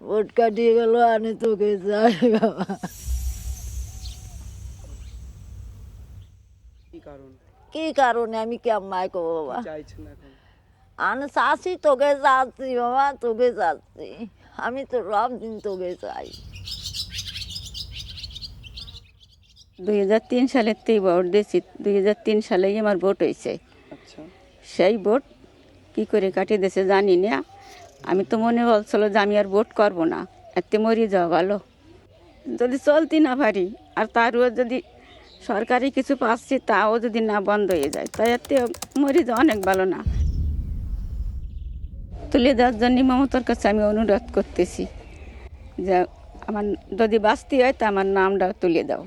Vote কাটিয়ে গেল, আমি তোকে চাই বাবা। কি কারণ কি কারণে আমি কেমন কো বাবা, চাইছেন এখন? আমি চাচ্ছি তোকে চাচ্ছি বাবা, তোকে চাচ্ছি, আমি তো সব দিন তোকে চাই। 2003 সালের থেকে ভোট দিয়েছি, 2003 সালেই আমার ভোট হয়েছে। আচ্ছা, সেই ভোট কি করে কাটিয়ে দিয়েছে জানি না। আমি তো মনে বলছিল যে আমি আর ভোট করবো না, এতে মরে যাওয়া ভালো। যদি চলতে না পারি আর তারও যদি সরকারি কিছু পাচ্ছি তাও যদি না বন্ধ হয়ে যায়, তাই এতে মরে যাওয়া অনেক ভালো না। তুলে দেওয়ার জন্য মমতার কাছে আমি অনুরোধ করতেছি যে আমার যদি বাঁচতে হয় তা আমার নামটা তুলে দাও।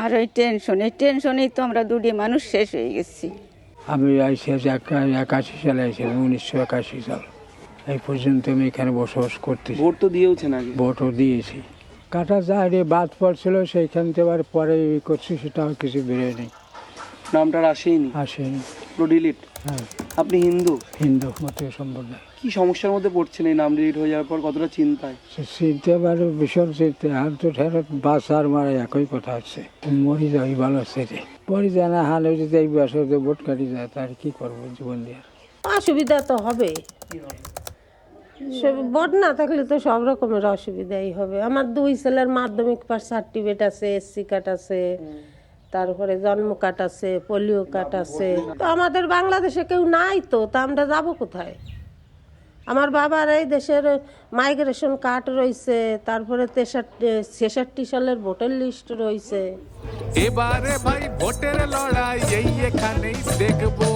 আর এই টেনশনেই তো আমরা দুটি মানুষ শেষ হয়ে গেছি। আমি আইসি 81 সালে আইছিলাম, 1981 সাল। এই পর্যন্ত আমি এখানে বসবাস করতেছি। ভোট তো দিয়েওছেন আগে? ভোটও দিয়েছি। কাটা যায় বাদ পড়ছিল, সেইখান থেকে আবার পরে করছি, সেটাও কিছু বেরোয়নি, নামটা আর আসেইনি, আসেনি। পুরো ডিলিট। হ্যাঁ, আপনি হিন্দু? হিন্দু মতে সম্প্রদায়। কি সমস্যার মধ্যে পড়ছেন এই নাম ডিলিট হয়ে যাওয়ার পর? কতটা চিন্তায়? চিনতে পারে, ভীষণ চিনতে। হাল তো ঠেরত বাস আর মারা একই কথা আছে, মরি যাই ভালো সেরে পরে জানা হালে যদি এই বছর ভোট কাটি যায় তার কি করবো জীবন দিয়ে। অসুবিধা তো হবে, ভোট না থাকলে তো সব রকমের অসুবিধাই হবে। আমার 2 ছেলের মাধ্যমিক পাস সার্টিফিকেট আছে, এসসি কার্ড আছে, তারপরে জন্ম কার্ড আছে, পোলিও কার্ড আছে। তো আমাদের বাংলাদেশে কেউ নাই, তো তা আমরা যাবো কোথায়? আমার বাবার এই দেশের মাইগ্রেশন কার্ড রয়েছে, তারপরে 66 সালের ভোটার লিস্ট রয়েছে। এবারে ভাই ভোটের লড়াই এই এখানেই দেখবো।